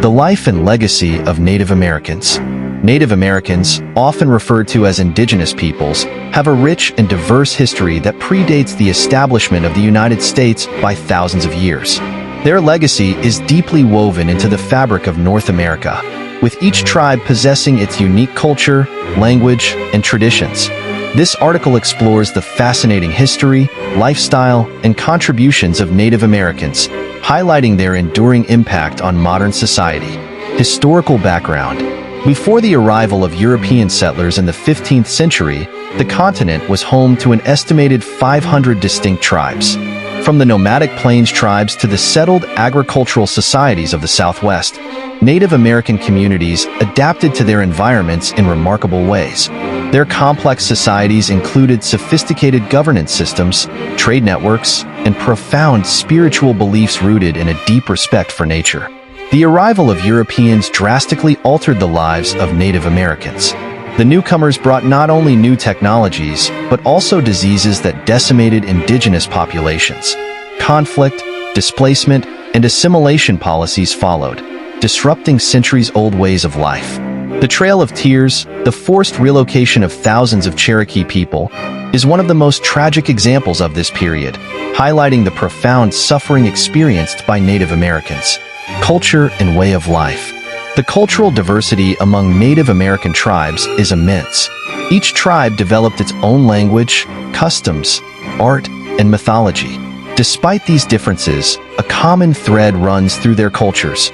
The life and legacy of Native Americans. Native Americans, often referred to as indigenous peoples, have a rich and diverse history that predates the establishment of the United States by thousands of years. Their legacy is deeply woven into the fabric of North America, with each tribe possessing its unique culture, language, and traditions. This article explores the fascinating history, lifestyle, and contributions of Native Americans, highlighting their enduring impact on modern society. Historical background. Before the arrival of European settlers in the 15th century, the continent was home to an estimated 500 distinct tribes. From the nomadic plains tribes to the settled agricultural societies of the Southwest, Native American communities adapted to their environments in remarkable ways. Their complex societies included sophisticated governance systems, trade networks, and profound spiritual beliefs rooted in a deep respect for nature. The arrival of Europeans drastically altered the lives of Native Americans. The newcomers brought not only new technologies, but also diseases that decimated indigenous populations. Conflict, displacement, and assimilation policies followed, disrupting centuries-old ways of life. The Trail of Tears, the forced relocation of thousands of Cherokee people, is one of the most tragic examples of this period, highlighting the profound suffering experienced by Native Americans. Culture and way of life. The cultural diversity among Native American tribes is immense. Each tribe developed its own language, customs, art, and mythology. Despite these differences, a common thread runs through their cultures: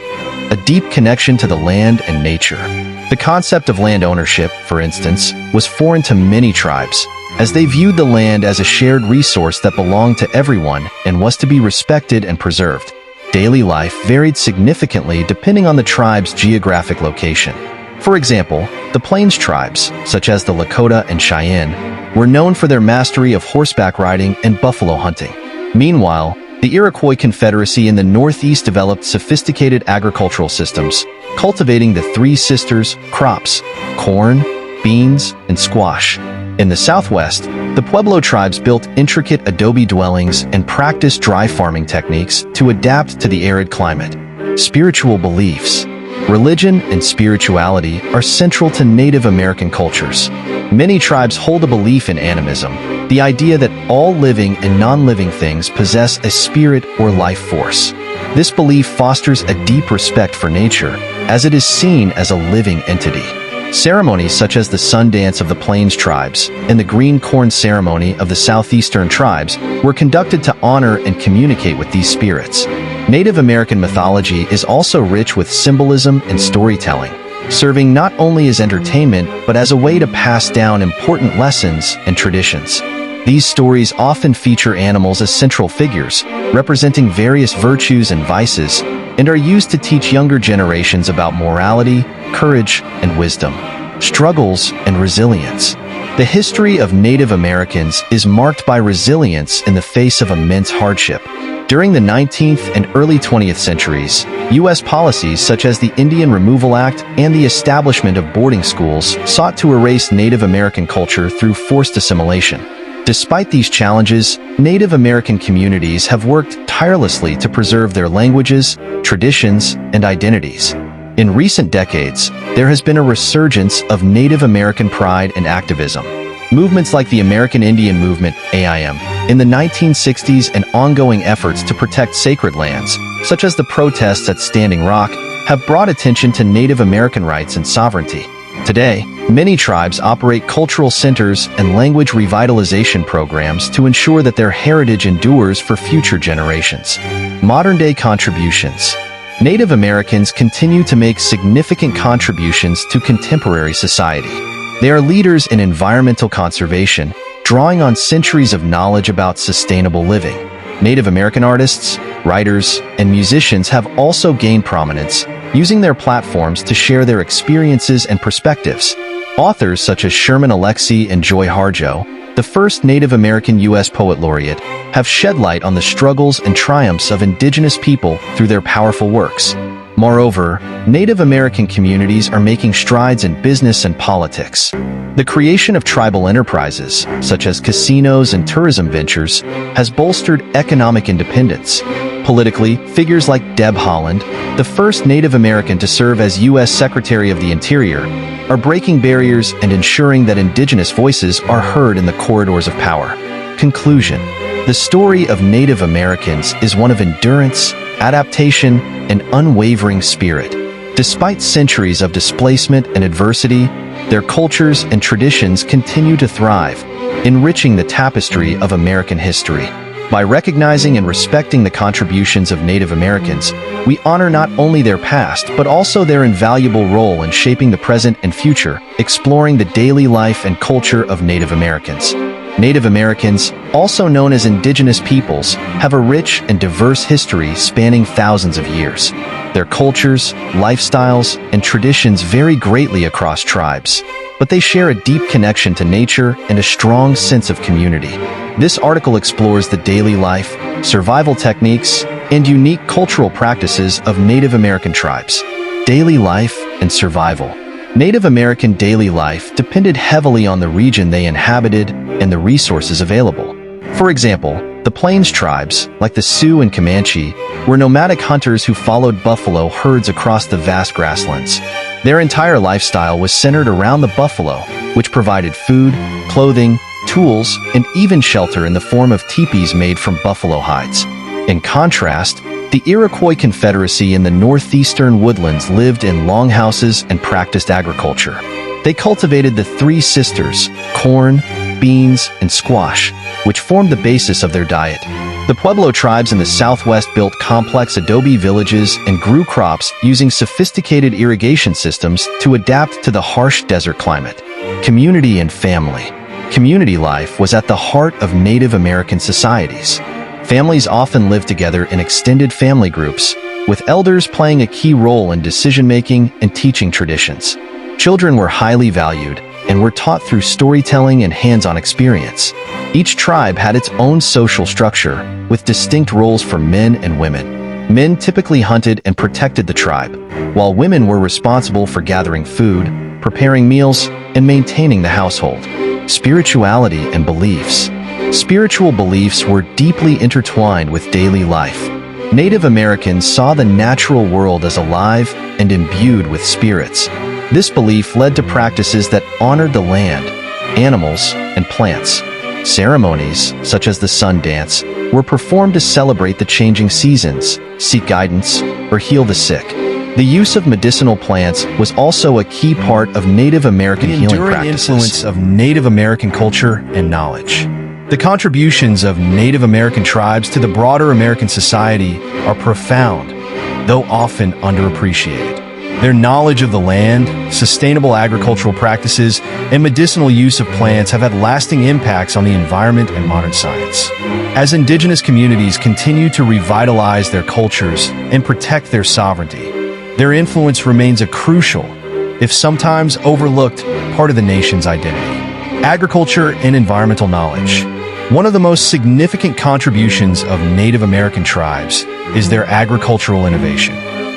a deep connection to the land and nature. The concept of land ownership, for instance, was foreign to many tribes, as they viewed the land as a shared resource that belonged to everyone and was to be respected and preserved. Daily life varied significantly depending on the tribe's geographic location. For example, the Plains tribes, such as the Lakota and Cheyenne, were known for their mastery of horseback riding and buffalo hunting. Meanwhile, the Iroquois Confederacy in the Northeast developed sophisticated agricultural systems, cultivating the Three Sisters crops: corn, beans, and squash. In the Southwest, the Pueblo tribes built intricate adobe dwellings and practiced dry farming techniques to adapt to the arid climate. Spiritual beliefs. Religion and spirituality are central to Native American cultures. Many tribes hold a belief in animism, the idea that all living and non-living things possess a spirit or life force. This belief fosters a deep respect for nature, as it is seen as a living entity. Ceremonies such as the Sun Dance of the Plains tribes and the Green Corn Ceremony of the Southeastern tribes were conducted to honor and communicate with these spirits. Native American mythology is also rich with symbolism and storytelling, serving not only as entertainment but as a way to pass down important lessons and traditions. These stories often feature animals as central figures, representing various virtues and vices, and are used to teach younger generations about morality, courage, and wisdom. Struggles and resilience. The history of Native Americans is marked by resilience in the face of immense hardship. During the 19th and early 20th centuries, U.S. policies such as the Indian Removal Act and the establishment of boarding schools sought to erase Native American culture through forced assimilation. Despite these challenges, Native American communities have worked tirelessly to preserve their languages, traditions, and identities. In recent decades, there has been a resurgence of Native American pride and activism. Movements like the American Indian Movement, AIM, in the 1960s and ongoing efforts to protect sacred lands, such as the protests at Standing Rock, have brought attention to Native American rights and sovereignty. Today, many tribes operate cultural centers and language revitalization programs to ensure that their heritage endures for future generations. Modern-day contributions. Native Americans continue to make significant contributions to contemporary society. They are leaders in environmental conservation, drawing on centuries of knowledge about sustainable living. Native American artists, writers, and musicians have also gained prominence, using their platforms to share their experiences and perspectives. Authors such as Sherman Alexie and Joy Harjo, the first Native American U.S. Poet Laureate, have shed light on the struggles and triumphs of indigenous people through their powerful works. Moreover, Native American communities are making strides in business and politics. The creation of tribal enterprises, such as casinos and tourism ventures, has bolstered economic independence. Politically, figures like Deb Haaland, the first Native American to serve as U.S. Secretary of the Interior, are breaking barriers and ensuring that indigenous voices are heard in the corridors of power. Conclusion: the story of Native Americans is one of endurance, adaptation, and unwavering spirit. Despite centuries of displacement and adversity, their cultures and traditions continue to thrive, enriching the tapestry of American history. By recognizing and respecting the contributions of Native Americans, we honor not only their past but also their invaluable role in shaping the present and future, exploring the daily life and culture of Native Americans. Native Americans, also known as indigenous peoples, have a rich and diverse history spanning thousands of years. Their cultures, lifestyles, and traditions vary greatly across tribes, but they share a deep connection to nature and a strong sense of community. This article explores the daily life, survival techniques, and unique cultural practices of Native American tribes. Daily life and survival. Native American daily life depended heavily on the region they inhabited and the resources available. For example, the Plains tribes, like the Sioux and Comanche, were nomadic hunters who followed buffalo herds across the vast grasslands. Their entire lifestyle was centered around the buffalo, which provided food, clothing, tools, and even shelter in the form of teepees made from buffalo hides. In contrast, the Iroquois Confederacy in the northeastern woodlands lived in longhouses and practiced agriculture. They cultivated the three sisters, corn, beans, and squash, which formed the basis of their diet. The Pueblo tribes in the southwest built complex adobe villages and grew crops using sophisticated irrigation systems to adapt to the harsh desert climate. Community and family. Community life was at the heart of Native American societies. Families often lived together in extended family groups, with elders playing a key role in decision-making and teaching traditions. Children were highly valued and were taught through storytelling and hands-on experience. Each tribe had its own social structure, with distinct roles for men and women. Men typically hunted and protected the tribe, while women were responsible for gathering food, preparing meals, and maintaining the household. Spirituality and beliefs. Spiritual beliefs were deeply intertwined with daily life. Native Americans saw the natural world as alive and imbued with spirits. This belief led to practices that honored the land, animals, and plants. Ceremonies, such as the sun dance, were performed to celebrate the changing seasons, seek guidance, or heal the sick. The use of medicinal plants was also a key part of Native American healing practices. The enduring influence of Native American culture and knowledge. The contributions of Native American tribes to the broader American society are profound, though often underappreciated. Their knowledge of the land, sustainable agricultural practices, and medicinal use of plants have had lasting impacts on the environment and modern science. As indigenous communities continue to revitalize their cultures and protect their sovereignty, their influence remains a crucial, if sometimes overlooked, part of the nation's identity. Agriculture and environmental knowledge. One of the most significant contributions of Native American tribes is their agricultural innovation.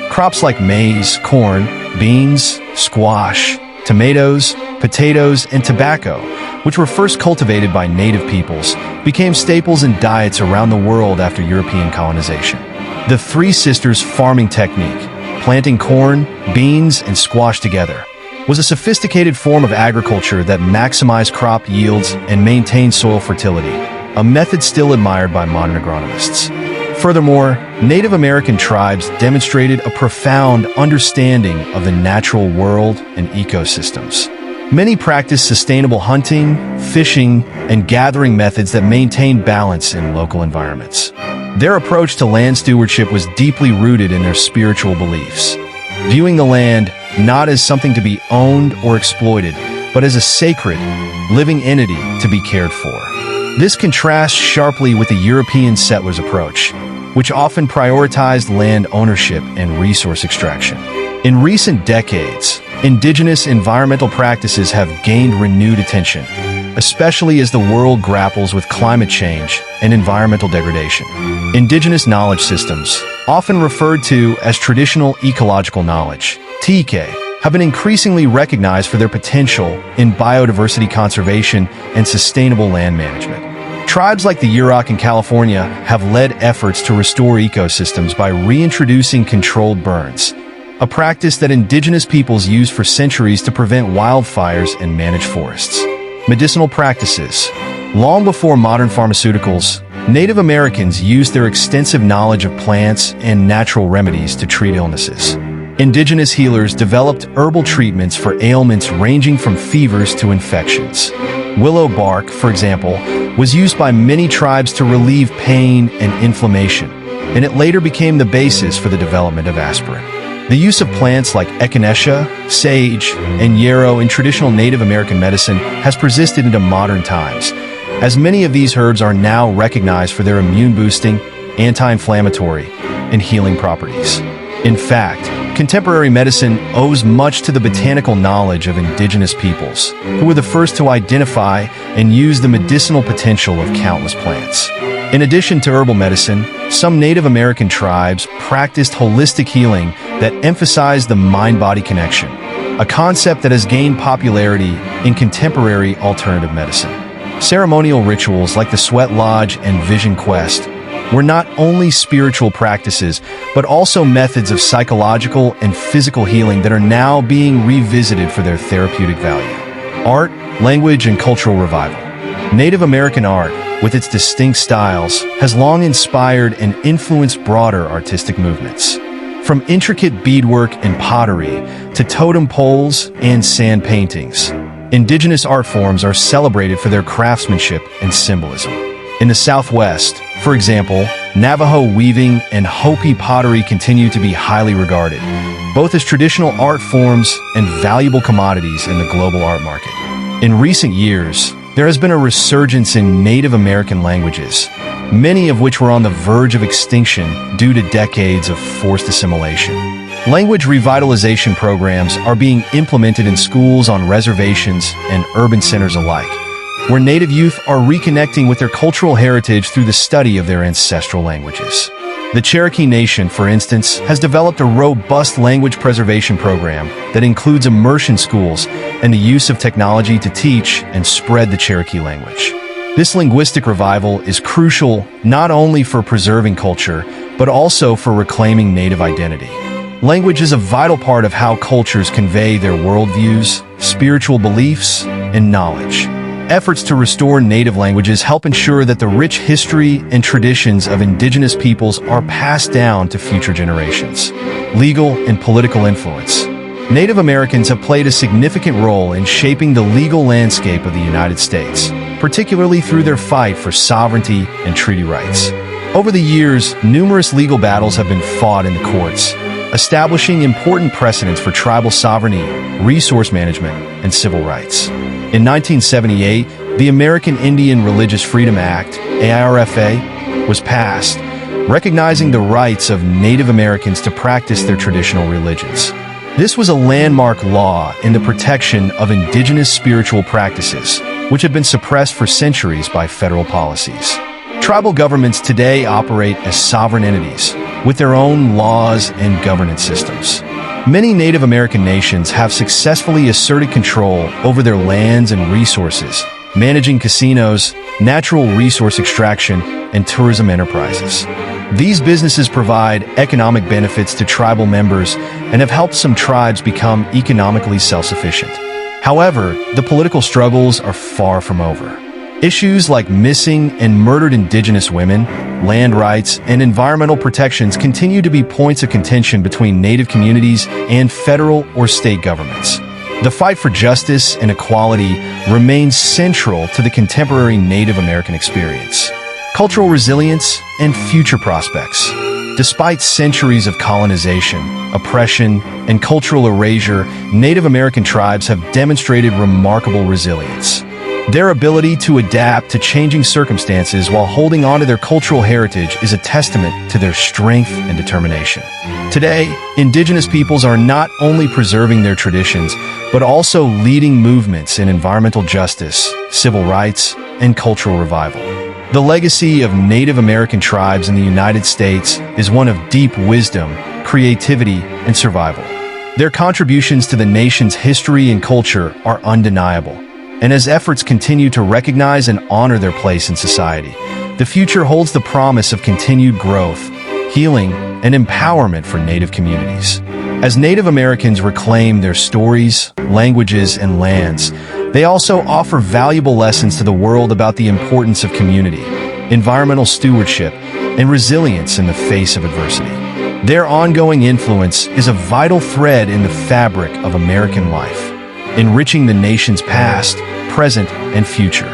Crops like maize, corn, beans, squash, tomatoes, potatoes, and tobacco, which were first cultivated by native peoples, became staples in diets around the world after European colonization. The Three Sisters farming technique, planting corn, beans, and squash together, was a sophisticated form of agriculture that maximized crop yields and maintained soil fertility, a method still admired by modern agronomists. Furthermore, Native American tribes demonstrated a profound understanding of the natural world and ecosystems. Many practiced sustainable hunting, fishing, and gathering methods that maintained balance in local environments. Their approach to land stewardship was deeply rooted in their spiritual beliefs, viewing the land not as something to be owned or exploited, but as a sacred, living entity to be cared for. This contrasts sharply with the European settlers' approach, which often prioritized land ownership and resource extraction. In recent decades, indigenous environmental practices have gained renewed attention, especially as the world grapples with climate change and environmental degradation. Indigenous knowledge systems, often referred to as traditional ecological knowledge, TK, have been increasingly recognized for their potential in biodiversity conservation and sustainable land management. Tribes like the Yurok in California have led efforts to restore ecosystems by reintroducing controlled burns, a practice that indigenous peoples used for centuries to prevent wildfires and manage forests. Medicinal practices. Long before modern pharmaceuticals, Native Americans used their extensive knowledge of plants and natural remedies to treat illnesses. Indigenous healers developed herbal treatments for ailments ranging from fevers to infections. Willow bark, for example, was used by many tribes to relieve pain and inflammation, and it later became the basis for the development of aspirin. The use of plants like echinacea, sage, and yarrow in traditional Native American medicine has persisted into modern times, as many of these herbs are now recognized for their immune-boosting, anti-inflammatory, and healing properties. In fact, contemporary medicine owes much to the botanical knowledge of indigenous peoples, who were the first to identify and use the medicinal potential of countless plants. In addition to herbal medicine, some Native American tribes practiced holistic healing that emphasized the mind-body connection, a concept that has gained popularity in contemporary alternative medicine. Ceremonial rituals like the Sweat Lodge and Vision Quest were not only spiritual practices, but also methods of psychological and physical healing that are now being revisited for their therapeutic value. Art, language, and cultural revival. Native American art, with its distinct styles, has long inspired and influenced broader artistic movements. From intricate beadwork and pottery to totem poles and sand paintings, indigenous art forms are celebrated for their craftsmanship and symbolism. In the Southwest, for example, Navajo weaving and Hopi pottery continue to be highly regarded, both as traditional art forms and valuable commodities in the global art market. In recent years, there has been a resurgence in Native American languages, many of which were on the verge of extinction due to decades of forced assimilation. Language revitalization programs are being implemented in schools on reservations and urban centers alike, where Native youth are reconnecting with their cultural heritage through the study of their ancestral languages. The Cherokee Nation, for instance, has developed a robust language preservation program that includes immersion schools and the use of technology to teach and spread the Cherokee language. This linguistic revival is crucial not only for preserving culture, but also for reclaiming Native identity. Language is a vital part of how cultures convey their worldviews, spiritual beliefs, and knowledge. Efforts to restore Native languages help ensure that the rich history and traditions of indigenous peoples are passed down to future generations. Legal and political influence. Native Americans have played a significant role in shaping the legal landscape of the United States, particularly through their fight for sovereignty and treaty rights. Over the years, numerous legal battles have been fought in the courts, establishing important precedents for tribal sovereignty, resource management, and civil rights. In 1978, the American Indian Religious Freedom Act, AIRFA, was passed, recognizing the rights of Native Americans to practice their traditional religions. This was a landmark law in the protection of indigenous spiritual practices, which had been suppressed for centuries by federal policies. Tribal governments today operate as sovereign entities, with their own laws and governance systems. Many Native American nations have successfully asserted control over their lands and resources, managing casinos, natural resource extraction, and tourism enterprises. These businesses provide economic benefits to tribal members and have helped some tribes become economically self-sufficient. However, the political struggles are far from over. Issues like missing and murdered indigenous women, land rights, and environmental protections continue to be points of contention between Native communities and federal or state governments. The fight for justice and equality remains central to the contemporary Native American experience. Cultural resilience and future prospects. Despite centuries of colonization, oppression, and cultural erasure, Native American tribes have demonstrated remarkable resilience. Their ability to adapt to changing circumstances while holding on to their cultural heritage is a testament to their strength and determination. Today, indigenous peoples are not only preserving their traditions, but also leading movements in environmental justice, civil rights, and cultural revival. The legacy of Native American tribes in the United States is one of deep wisdom, creativity, and survival. Their contributions to the nation's history and culture are undeniable, And as efforts continue to recognize and honor their place in society, the future holds the promise of continued growth, healing, and empowerment for Native communities. As Native Americans reclaim their stories, languages, and lands, they also offer valuable lessons to the world about the importance of community, environmental stewardship, and resilience in the face of adversity. Their ongoing influence is a vital thread in the fabric of American life, enriching the nation's past, present, and future.